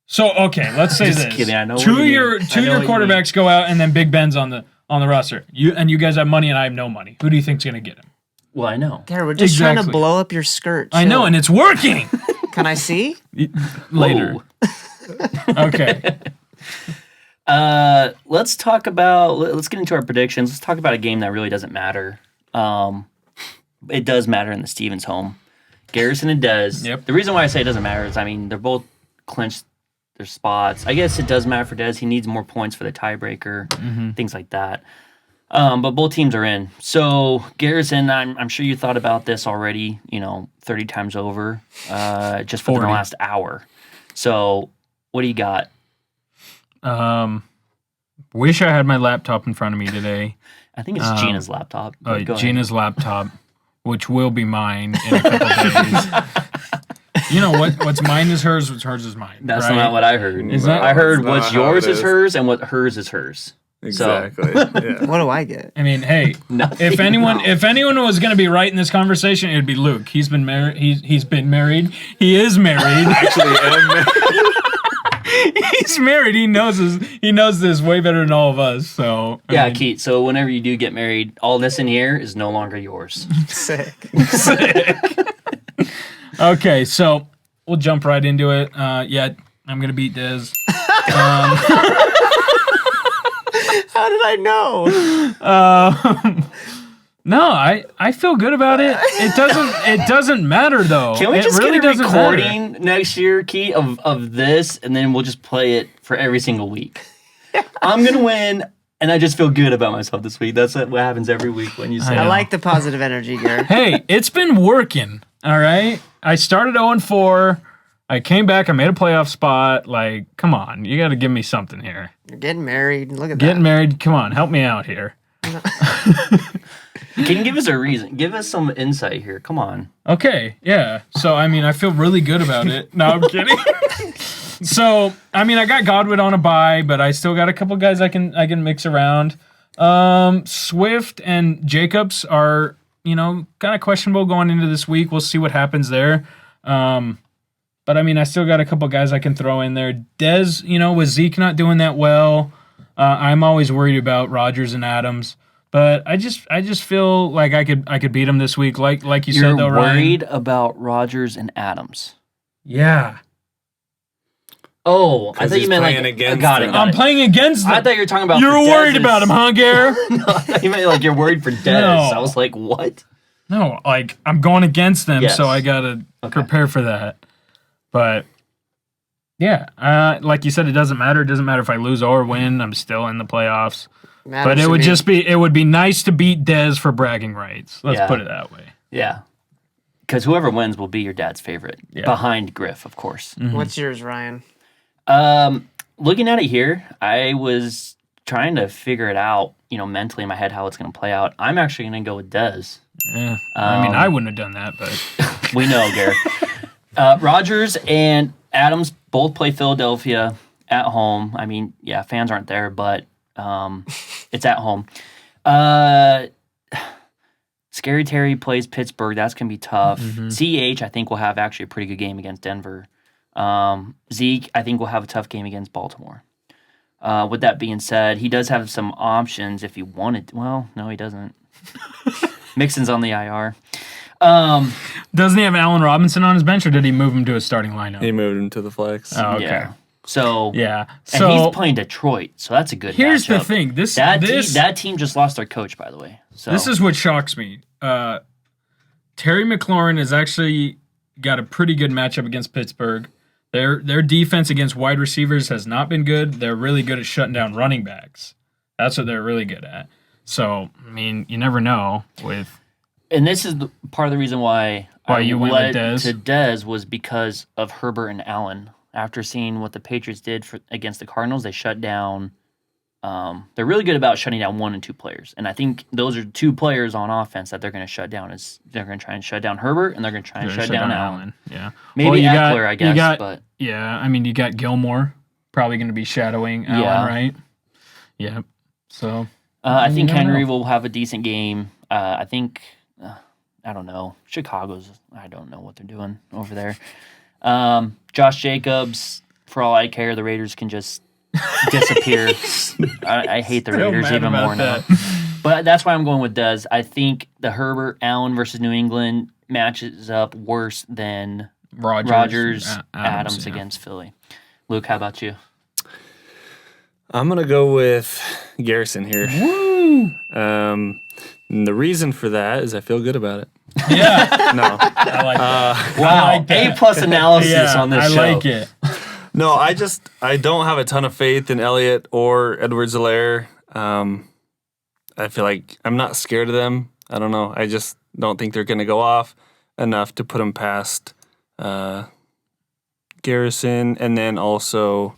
So okay, let's say Just this: kidding, I know two what of you your mean. two I of know your what you mean. quarterbacks go out, and then Big Ben's on the roster. You guys have money, and I have no money. Who do you think's gonna get him? Well, I know. Gare, we're just trying to Exactly. blow up your skirt. I know, and it's working. Can I see? Later. Whoa. Okay. Let's talk about. Let's get into our predictions. Let's talk about a game that really doesn't matter. It does matter in the Stevens home. Garrison and Dez. Yep. The reason why I say it doesn't matter is, they're both clinched their spots. I guess it does matter for Dez. He needs more points for the tiebreaker, things like that. But both teams are in. So Garrison, I'm sure you thought about this already. 30 times over, just for the 40. last hour. So what do you got? Wish I had my laptop in front of me today. I think it's Gina's laptop. but go ahead. Gina's laptop, which will be mine in a couple days. You know what's mine is hers, what's hers is mine. That's right? not what I heard. Is that- I heard That's not what's how yours it is is. hers and what hers is hers. Exactly. Yeah. What do I get? I mean, hey, Nothing. if anyone was going to be right in this conversation, it'd be Luke. He's been married. He's been married. He is married. Actually, He's married. He knows this way better than all of us. So I Yeah, mean, Keith. So whenever you do get married, all this in here is no longer yours. Sick. Okay, so we'll jump right into it. Yeah, I'm gonna beat Dez. How did I know? No, I feel good about it. It doesn't matter though. Can we It just really get a doesn't matter. recording next year, Keith, of this, and then we'll just play it for every single week? I'm gonna win, and I just feel good about myself this week. That's what happens every week when you say. I like the positive energy, Gare. Hey, it's been working. All right. I started 0-4. I came back. I made a playoff spot. Like, come on, you got to give me something here. You're getting married. Look at Getting that. married. Come on, help me out here. Can you give us a reason? Give us some insight here. Come on. Okay, yeah. So I mean, I feel really good about it. No, I'm kidding. So I mean, I got Godwin on a bye, but I still got a couple guys I can mix around. Swift and Jacobs are kind of questionable going into this week. We'll see what happens there. But I mean, I still got a couple guys I can throw in there. Dez, with Zeke not doing that well, I'm always worried about Rodgers and Adams. But I just feel like I could beat him this week. Like you You're said though, Ryan. worried about Rodgers and Adams. Yeah. Oh, I 'Cause thought you he's meant playing like against got it. them. Got I'm it. playing against them. I thought you were talking about. You're for worried Dez's- about him, huh, Gare? No, I thought you meant like you're worried for Dez. No. I was like, what? No, like I'm going against them, Yes. so I gotta prepare for that. But yeah, like you said, it doesn't matter. It doesn't matter if I lose or win. I'm still in the playoffs. Matters But it to would me. it would be nice to beat Dez for bragging rights. Let's Yeah. put it that way. Yeah. Because whoever wins will be your dad's favorite, Yeah. behind Griff, of course. What's yours, Ryan? Looking at it here, I was trying to figure it out, mentally in my head how it's going to play out. I'm actually going to go with Dez. Yeah. I mean, I wouldn't have done that, but We know, Garrett. Rogers and Adams both play Philadelphia at home. I mean, yeah, fans aren't there, but it's at home. Scary Terry plays Pittsburgh. That's going to be tough. CH, I think, will have actually a pretty good game against Denver. Zeke, I think, will have a tough game against Baltimore. With that being said, he does have some options if he wanted. Well, no, he doesn't. Mixon's on the IR. doesn't he have Allen Robinson on his bench, or did he move him to a starting lineup? He moved him to the flex. Oh, okay. Yeah. So, Yeah. and So he's playing Detroit, so that's a good here's the matchup. thing. That team just lost their coach, by the way. So This is what shocks me. Terry McLaurin has actually got a pretty good matchup against Pittsburgh. Their defense against wide receivers has not been good. They're really good at shutting down running backs. That's what they're really good at. So, I mean, you never know with and this is part of the reason why you went with led Dez? to Dez was because of Herbert and Allen. After seeing what the Patriots did against the Cardinals, they shut down. They're really good about shutting down 1 and 2 players, and I think those are 2 players on offense that they're going to shut down. They're going to try and shut down Herbert, and they're going to try and shut down Allen. Yeah. Maybe Well, you Eckler, got- I guess, you got- but Yeah, I mean, you got Gilmore probably going to be shadowing Allen, Yeah. right? Yeah. So, I think never Henry know. will have a decent game. I think I don't know. I don't know what they're doing over there. Josh Jacobs, for all I care, the Raiders can just disappear. I hate the Still Raiders mad even about more now. that. But that's why I'm going with Dez. I think the Herbert Allen versus New England matches up worse than Rodgers Adams yeah. against Philly. Luke, how about you? I'm going to go with Garrison here. And the reason for that is I feel good about it. Yeah, No. I like that. Wow, like that. A+ analysis Yeah, on this I show. like it. No, I don't have a ton of faith in Elliott or Edwards-Helaire. I feel like I'm not scared of them. I don't know. I just don't think they're going to go off enough to put them past Garrison. And then also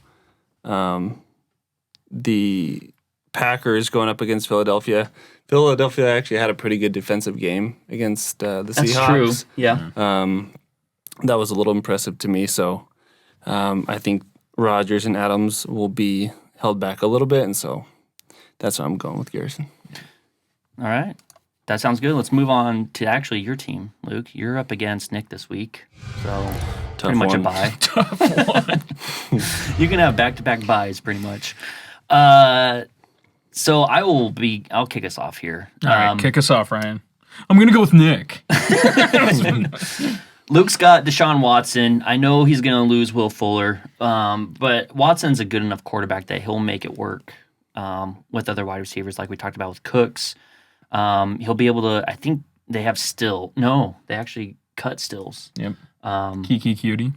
the Packers going up against Philadelphia. Philadelphia actually had a pretty good defensive game against the That's Seahawks. true. Yeah. That was a little impressive to me. So I think Rodgers and Adams will be held back a little bit, and so that's why I'm going with Garrison. All right. That sounds good. Let's move on to actually your team, Luke. You're up against Nick this week, so pretty much one. a bye. You can have back-to-back buys, pretty much. So I'll kick us off here. All right, kick us off, Ryan. I'm going to go with Nick. Luke's got Deshaun Watson. I know he's going to lose Will Fuller, but Watson's a good enough quarterback that he'll make it work with other wide receivers like we talked about with Cooks. He'll be able to, I think they have they actually cut Stills. Yep. Kiki Cutie.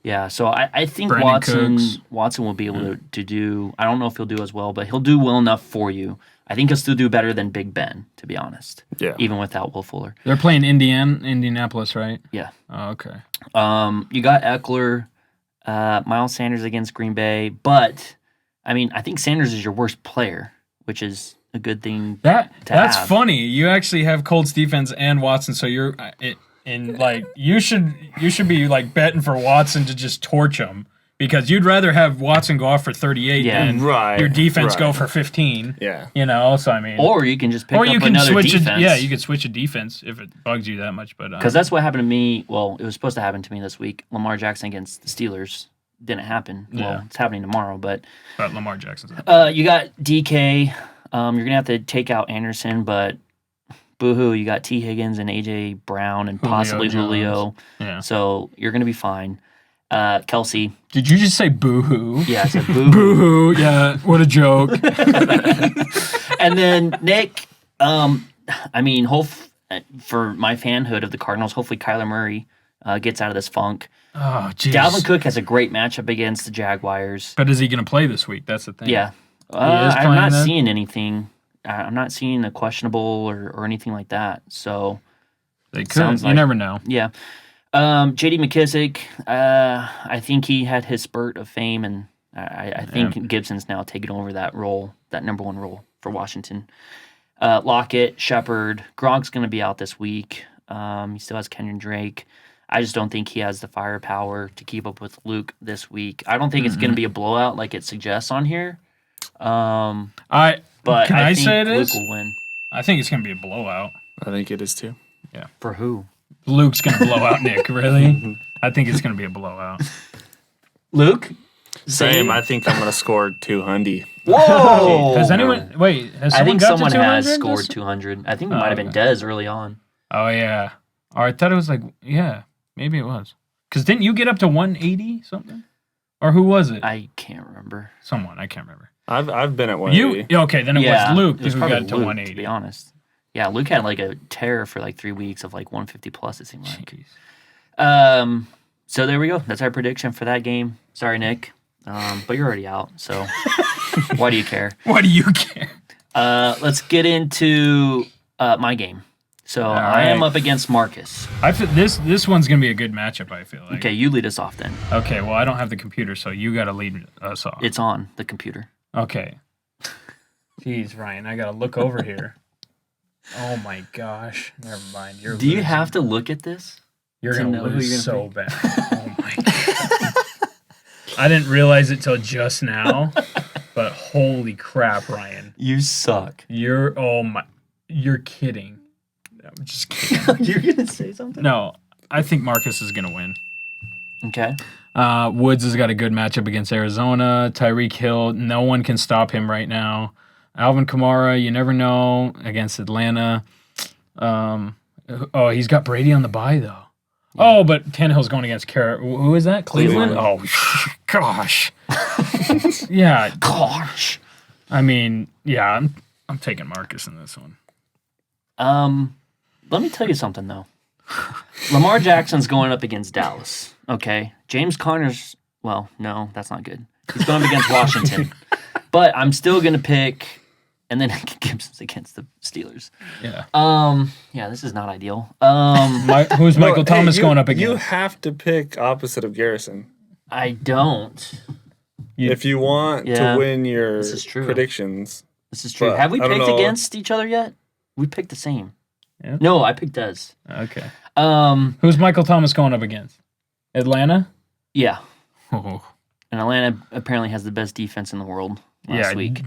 Yeah, so I think Brandon Cooks. Watson will be able to do, I don't know if he'll do as well, but he'll do well enough for you. I think he'll still do better than Big Ben, to be honest. Yeah. Even without Will Fuller. They're playing Indianapolis, right? Yeah. Oh, okay. You got Eckler, Miles Sanders against Green Bay, but I mean, I think Sanders is your worst player, which is a good thing. That's have. funny. You actually have Colts defense and Watson, so you're you should be like betting for Watson to just torch him because you'd rather have Watson go off for 38 than Right, your defense go right. for 15. Yeah. So I mean, Or you can just pick or up you can another switch defense. you could switch a defense if it bugs you that much, but Because that's what happened to me. Well, it was supposed to happen to me this week. Lamar Jackson against the Steelers didn't happen. Yeah. Well, it's happening tomorrow, but Lamar Jackson's out. you got DK. You're going to have to take out Anderson, but boo-hoo, you got T. Higgins and A.J. Brown and possibly Jones. Julio. Yeah. So you're going to be fine. Kelsey. Did you just say boo-hoo? Yeah, I said boo. Boo-hoo, yeah, what a joke. And then Nick, I mean, for my fanhood of the Cardinals, hopefully Kyler Murray gets out of this funk. Oh, jeez. Dalvin Cook has a great matchup against the Jaguars. But is he going to play this week? That's the thing. Yeah. is I'm playing not then? seeing anything. I'm not seeing a questionable or anything like that. So, They could. Sounds You like- never know. yeah. J.D. McKissick, I think he had his spurt of fame, and I think Gibson's now taking over that role, that number one role for Washington. Lockett, Shepard, Gronk's going to be out this week. He still has Kenyon Drake. I just don't think he has the firepower to keep up with Luke this week. I don't think it's going to be a blowout like it suggests on here. But Can I think say it Luke is? will win. I think it's going to be a blowout. I think it is too. For who? Luke's going to blow out Nick, really? I think it's going to be a blowout. Luke? Same. I think I'm going to score 200. Whoa! Has anyone... Wait, has I someone think got someone to 200? has scored 200. I think it might have been Dez early on. Oh, yeah. Oh, I thought it was like... Yeah, maybe it was. Because didn't you get up to 180 something? Or who was it? I can't remember. Someone. I can't remember. I've been at 180. You... Okay, then it was Luke it was who probably got to Luke, 180. to be honest. Yeah, Luke had like a tear for like 3 weeks of like 150 plus, it seemed like. Jeez. So there we go. That's our prediction for that game. Sorry, Nick. But you're already out, so why do you care? Why do you care? Let's get into my game. So I am right. up against Marcus. I feel this one's going to be a good matchup, I feel like. Okay, you lead us off then. Okay, well, I don't have the computer, so you got to lead us off. It's on the computer. Okay. Jeez, Ryan, I got to look over here. Oh my gosh. Never mind. You're Do you losing. have to look at this? You're to going know to who lose you're so bad. Oh my god. I didn't realize it till just now, but holy crap, Ryan. You suck. You're kidding. I'm just kidding. You're gonna say something? No, I think Marcus is going to win. Okay. Woods has got a good matchup against Arizona. Tyreek Hill, no one can stop him right now. Alvin Kamara, you never know, against Atlanta. He's got Brady on the bye, though. Yeah. Oh, but Tannehill's going against who is that? Cleveland? Oh, gosh. Yeah. Gosh. I mean, yeah, I'm taking Marcus in this one. Let me tell you something, though. Lamar Jackson's going up against Dallas, okay? James Conner's, well, no, that's not good. He's going up against Washington. But I'm still going to pick, and then Gibson's against the Steelers. Yeah. Yeah, this is not ideal. Who's Michael Thomas going up against? You have to pick opposite of Garrison. I don't. If you want Yeah, to win your this is true. predictions. This is true. But Have we I don't picked know. against each other yet? We picked the same. Yeah. No, I picked Dez. Okay. Who's Who's Michael Thomas going up against? Atlanta? Yeah. Oh. And Atlanta apparently has the best defense in the world last Yeah. week.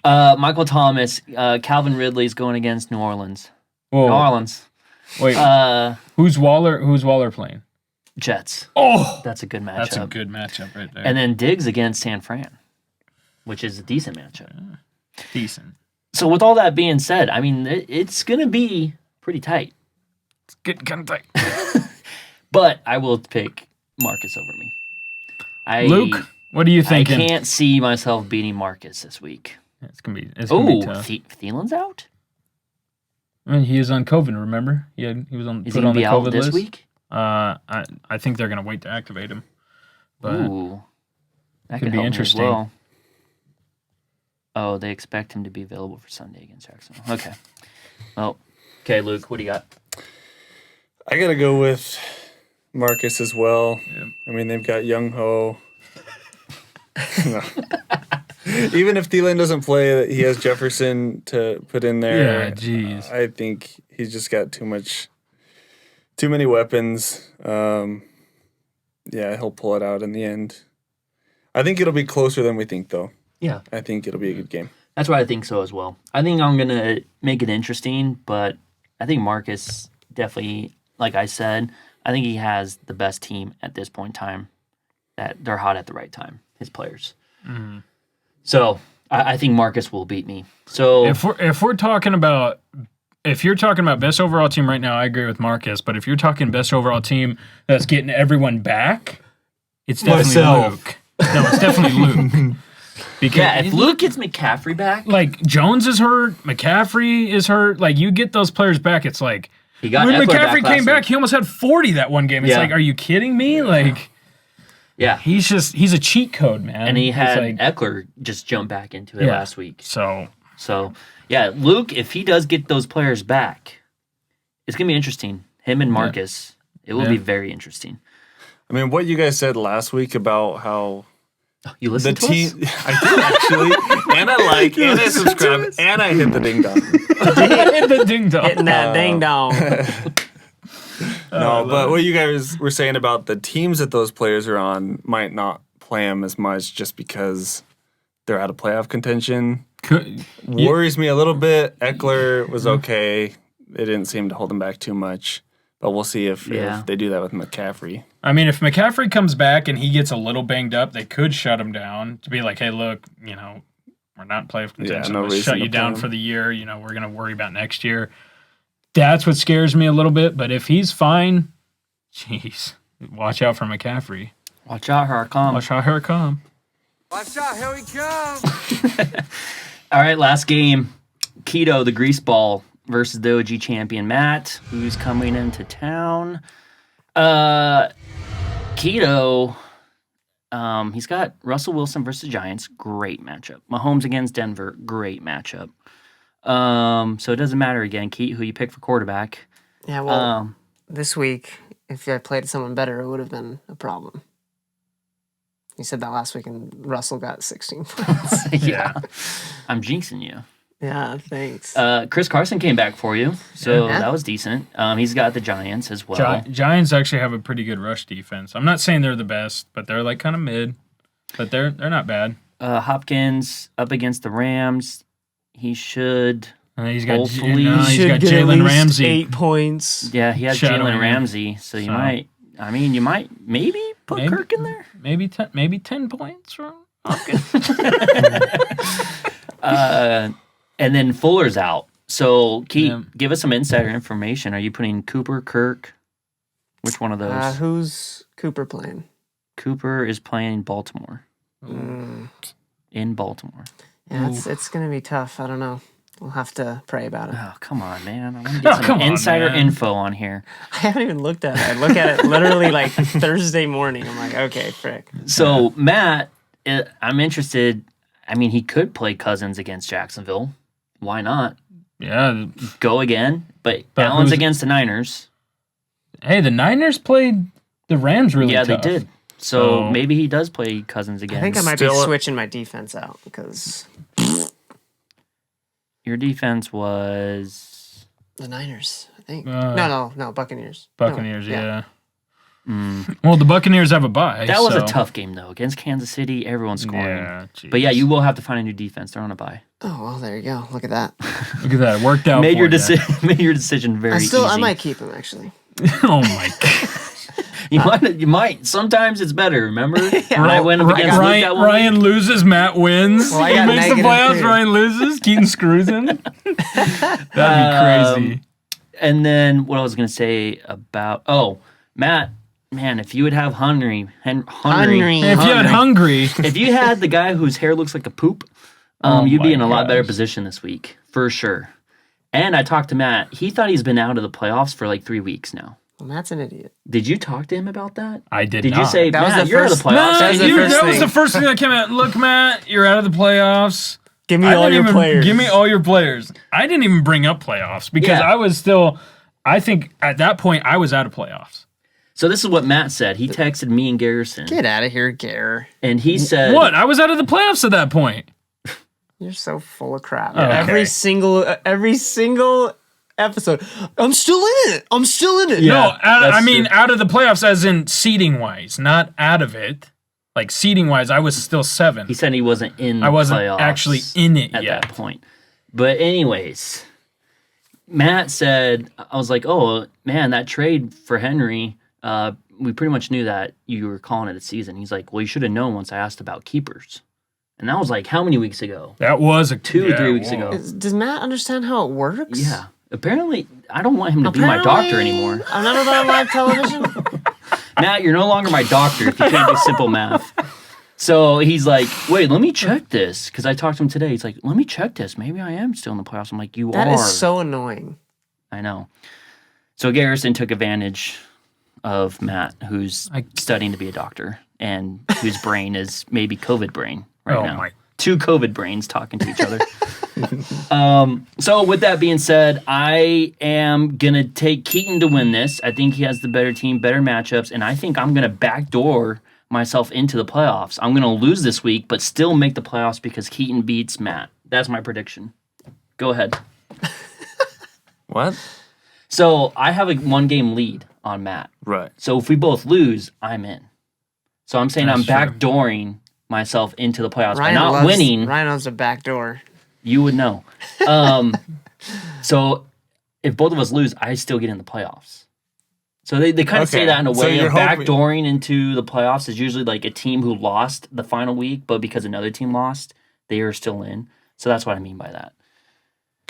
Michael Thomas, Calvin Ridley's going against New Orleans. Whoa. New Orleans. Wait, who's Waller playing? Jets. Oh, That's a good matchup. that's a good matchup right there. And then Diggs against San Fran, which is a decent matchup. Decent. So with all that being said, I mean, it's going to be pretty tight. It's getting kind of tight. But I will pick Marcus over me. Luke, what are you I thinking? can't see myself beating Marcus this week. It's gonna be Oh, tough. Thielen's out? I mean, he is on COVID. Remember, he was on Is put he on going to the be out COVID this list. week? I think they're gonna wait to activate him. But Ooh. That could could be help me as interesting. well. Oh, they expect him to be available for Sunday against Jacksonville. Okay. Well, okay, Luke, what do you got? I got to go with Marcus as well. Yep. I mean, they've got Young Ho. No. Even if Thielen doesn't play, he has Jefferson to put in there. Yeah, jeez. I think he's just got too many weapons. Yeah, he'll pull it out in the end. I think it'll be closer than we think, though. Yeah. I think it'll be a good game. That's what I think so as well. I think I'm going to make it interesting, but I think Marcus definitely, like I said, I think he has the best team at this point in time. That they're hot at the right time, his players. Mm-hmm. So I think Marcus will beat me. So If you're talking about best overall team right now, I agree with Marcus. But if you're talking best overall team that's getting everyone back, it's definitely Myself. Luke. No, it's definitely Luke. Because Yeah, if Luke gets McCaffrey back, like Jones is hurt, McCaffrey is hurt. Like you get those players back, it's like he got when Eckler McCaffrey last came back, week. he almost had 40 that one game. It's Yeah. like, are you kidding me? Like Yeah, he's a cheat code, man. and he It's had like, Eckler just jump back into it Yeah. last week. so So, yeah, Luke, if he does get those players back, it's going to be interesting. Him and Marcus, it will be very interesting. I mean, what you guys said last week about how You the listen to team. us? I did actually. And I like, and I subscribe, and I hit the ding dong. hit the ding dong. Hitting that ding dong. No, but what you guys were saying about the teams that those players are on might not play them as much just because they're out of playoff contention. Worries me a little bit. Eckler was okay. It didn't seem to hold him back too much. But we'll see if they do that with McCaffrey. I mean, if McCaffrey comes back and he gets a little banged up, they could shut him down to be like, hey, look, we're not in playoff contention. no Let's reason shut to you down play him. for the year. We're going to worry about next year. That's what scares me a little bit. But if he's fine, jeez, watch out for McCaffrey. Watch out, here I come. Watch out, here it come. Watch out, here we come. All right, last game. Keto, the grease ball, versus the OG champion, Matt, who's coming into town. Keto, he's got Russell Wilson versus Giants. Great matchup. Mahomes against Denver. Great matchup. So it doesn't matter again, Keat, who you pick for quarterback. Yeah, well, this week, if I played someone better, it would have been a problem. You said that last week, and Russell got 16 points. Yeah. I'm jinxing you. Yeah, thanks. Chris Carson came back for you, so Yeah. that was decent. He's got the Giants as well. Giants actually have a pretty good rush defense. I'm not saying they're the best, but they're like kind of mid. But they're not bad. Hopkins up against the Rams. He should. And he's got Hopefully- he's Should got get at Jalen least Ramsey. 8 points. Yeah, he has Shadowing Jalen him. Ramsey, so you So- might. I mean, you might maybe put Maybe. Kirk in there. Maybe 10 points from And then Fuller's out. So, Keith, Yeah. give us some insider information. Are you putting Cooper, Kirk? Which one of those? Who's Cooper playing? Cooper is playing Baltimore. Mm. In Baltimore. Yeah, it's going to be tough. I don't know. We'll have to pray about it. Oh, come on, man. I want to get some come on, insider man. info on here. I haven't even looked at it. I look at it literally like Thursday morning. I'm like, okay, frick. So, Matt, I'm interested. I mean, he could play Cousins against Jacksonville. Why not? Yeah. Go again. But But Allen's who's- against the Niners. Hey, the Niners played the Rams really tough. They did. So So- maybe he does play Cousins again. I think I might be Still- switching my defense out because Your defense was. the Niners, I think. Uh, No, Buccaneers. Buccaneers, No, yeah. Well, the Buccaneers have a bye. That was a so- tough game, though. Against Kansas City, everyone's scoring. Yeah, But yeah, jeez. you will have to find a new defense. They're on a bye. Oh, well, there you go. Look at that. Look at that. It worked out. Made for your ya. decision. Made your decision very easy. I might keep him, actually. Oh my god. You might. Sometimes it's better. Remember when I went up against Luke Ryan, that one Ryan week? loses, Matt wins. Well, I he got makes the negative playoffs, too. Ryan loses, Keaton screws him. That'd be crazy. And then what I was gonna say about Matt, man, if you would have Henry, Henry. If you had hungry, if you had the guy whose hair looks like a poop, you'd be my in a lot better gosh. position this week for sure. And I talked to Matt. He thought he's been out of the playoffs for like 3 weeks now. Well, Matt's an idiot. Did you talk to him about that? I did Did not. you say, That was Matt, the you're out of first- the playoffs? That was the first that was thing. the first thing that came out. Look, Matt, you're out of the playoffs. Give me I all didn't your even- players. Give me all your players. I didn't even bring up playoffs because Yeah. I was still. I think at that point I was out of playoffs. So this is what Matt said. He texted me and Garrison, Get out of here, Gare. and he said, What? I was out of the playoffs at that point. You're so full of crap. Okay. Every single episode. I'm still in it. I'm still in it. Yeah, No, that's I mean true. out of the playoffs as in seeding wise, not out of it. Like seeding wise, I was still 7. He said he wasn't in the I wasn't playoffs actually in it at yet. that point. But anyways, Matt said, I was like, oh, man, that trade for Henry, we pretty much knew that you were calling it a season. He's like, well, you should have known once I asked about keepers. And that was like how many weeks ago? That was a 2 or 3 weeks whoa. ago. Does Matt understand how it works? Yeah. Apparently, I don't want him to be my doctor anymore. I'm not on live television. Matt, you're no longer my doctor if you can't do simple math. So he's like, wait, let me check this. Because I talked to him today. He's like, let me check this. Maybe I am still in the playoffs. I'm like, you are. That is so annoying. I know. So Garrison took advantage of Matt, who's studying to be a doctor and whose brain is maybe COVID brain right now. Two COVID brains talking to each other. So with that being said, I am going to take Keaton to win this. I think he has the better team, better matchups, and I think I'm going to backdoor myself into the playoffs. I'm going to lose this week, but still make the playoffs because Keaton beats Matt. That's my prediction. Go ahead. What? So I have a 1-game lead on Matt. Right. So if we both lose, I'm in. So I'm saying That's I'm backdooring myself into the playoffs by Ryan not winning. Ryan loves a backdoor. You would know. So if both of us lose, I still get in the playoffs. So they kind of say that in a So way you're of backdooring into the playoffs is usually like a team who lost the final week, but because another team lost, they are still in. So that's what I mean by that.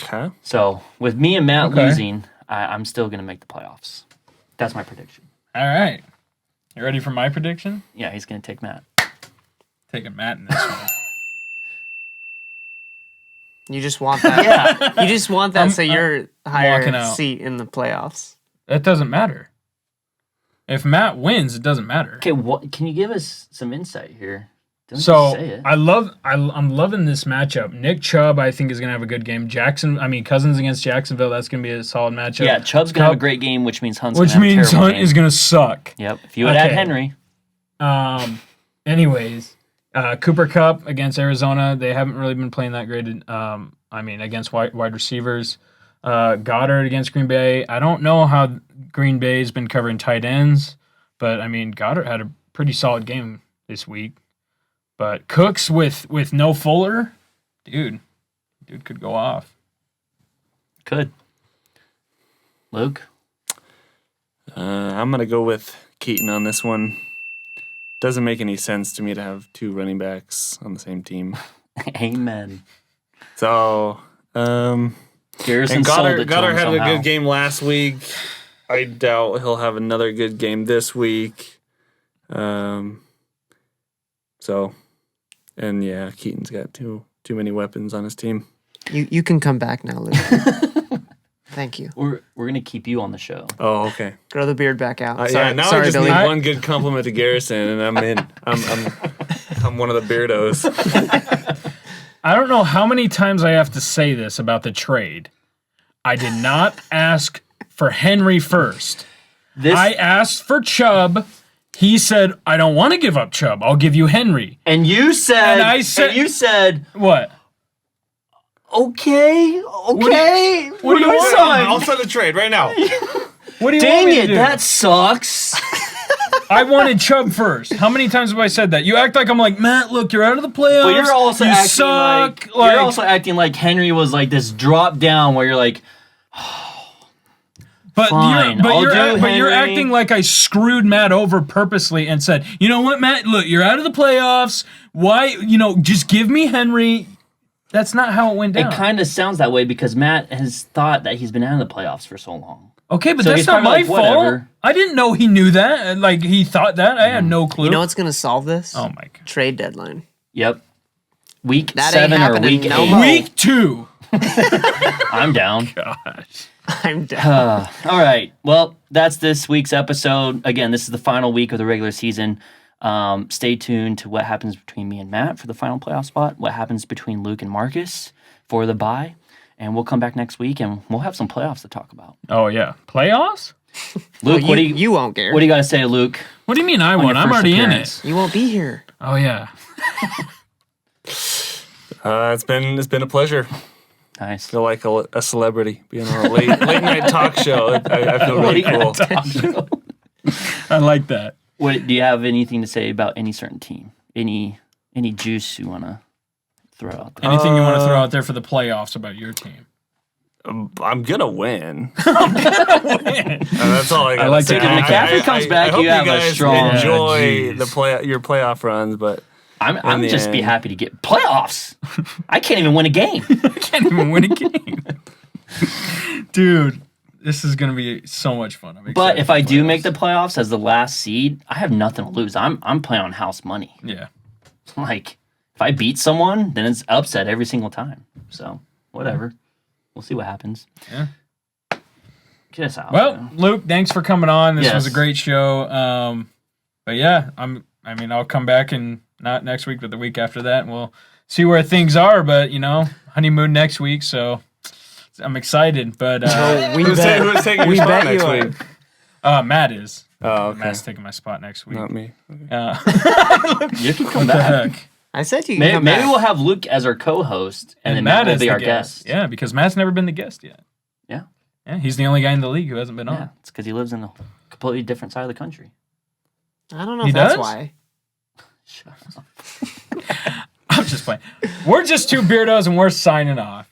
Okay. So with me and Matt losing, I'm still going to make the playoffs. That's my prediction. All right. You ready for my prediction? Yeah, he's going to take Matt. Taking Matt in this one. You just want that. Yeah. You just want that so you're walking higher out. seat in the playoffs. That doesn't matter. If Matt wins, it doesn't matter. Okay, what can you give us some insight here? Don't So just say it. I'm loving this matchup. Nick Chubb, I think, is gonna have a good game. Cousins against Jacksonville, that's gonna be a solid matchup. Yeah, Chubb's gonna have a great game, which means Hunt's which gonna have a means terrible Hunt game. is gonna suck. Yep. If you would add Okay. Henry. Anyways, Cooper Kupp against Arizona, they haven't really been playing that great. Against wide receivers. Goddard against Green Bay. I don't know how Green Bay's been covering tight ends, but I mean Goddard had a pretty solid game this week. But Cooks with no Fuller, dude could go off. Could. Luke? I'm going to go with Keaton on this one. Doesn't make any sense to me to have two running backs on the same team. Amen. So, Garrison and sold it to Goddard him had somehow. a good game last week. I doubt he'll have another good game this week. Keaton's got too many weapons on his team. You can come back now, Luke. Thank you. We're gonna keep you on the show. Oh, okay. Grow the beard back out. Now sorry, I just Billy. need one good compliment to Garrison, and I'm in. I'm one of the Beardos. I don't know how many times I have to say this about the trade. I did not ask for Henry first. I asked for Chubb. He said, I don't want to give up Chubb. I'll give you Henry. And you said, you said, what? Okay. What do you want? I'll send a trade right now. What do you want Dang me to it, do? that sucks. I wanted Chubb first. How many times have I said that? You act like I'm like, Matt, look, you're out of the playoffs. But you're also you acting suck. you're also acting like Henry was like this drop down where you're like, But fine, you're Henry. acting like I screwed Matt over purposely and said, you know what, Matt, look, you're out of the playoffs. Why, just give me Henry. That's not how it went down. It kind of sounds that way because Matt has thought that he's been out of the playoffs for so long. Okay, but So that's he's not probably my like, fault. whatever. I didn't know he knew that. Like, he thought that. I had no clue. You know what's going to solve this? Oh, my God. Trade deadline. Week That 7 ain't or happening week no 8. more. Week 2. I'm down. Gosh. I'm down. All right. Well, that's this week's episode. Again, this is the final week of the regular season. Stay tuned to what happens between me and Matt for the final playoff spot, what happens between Luke and Marcus for the bye, and we'll come back next week and we'll have some playoffs to talk about. Oh, yeah. Playoffs? Luke, Well, you won't, Garrett. what do you got to say, Luke? What do you mean I on won? your I'm first already appearance? in it. You won't be here. Oh, yeah. It's been a pleasure. Nice. Feel like a celebrity being on a late night talk show. I feel really cool. I like that. Do you have anything to say about any certain team? Any juice you want to throw out there? Anything you want to throw out there for the playoffs about your team? I'm gonna win. That's all I got. like say. to- if McCaffrey comes back, I hope you have a guys strong- enjoy Yeah, your playoff runs, but I'm the just be end. happy to get playoffs. I can't even win a game. Can't even win a game. Dude, This is going to be so much fun. I'm But excited if for I do make playoffs. the playoffs as the last seed, I have nothing to lose. I'm playing on house money. Yeah. Like, if I beat someone, then it's upset every single time. So, whatever. We'll see what happens. Yeah. Get us out. Well, man. Luke, thanks for coming on. This was a Yes. great show. But yeah, I'll come back and not next week, but the week after that, and we'll see where things are. But honeymoon next week, so I'm excited. But We Who's taking your we spot bet next you week? Matt is. Oh, okay. Matt's taking my spot next week. Not me. You can come What the back. heck? I said you can Maybe, come maybe back. we'll have Luke as our co-host, and then Matt Matt will is be the our guest. Yeah, because Matt's never been the guest yet. Yeah. Yeah, he's the only guy in the league who hasn't been Yeah, on. it's because he lives in a completely different side of the country. I don't know He if that's does? why. I'm just playing. We're just two Beardos, and we're signing off.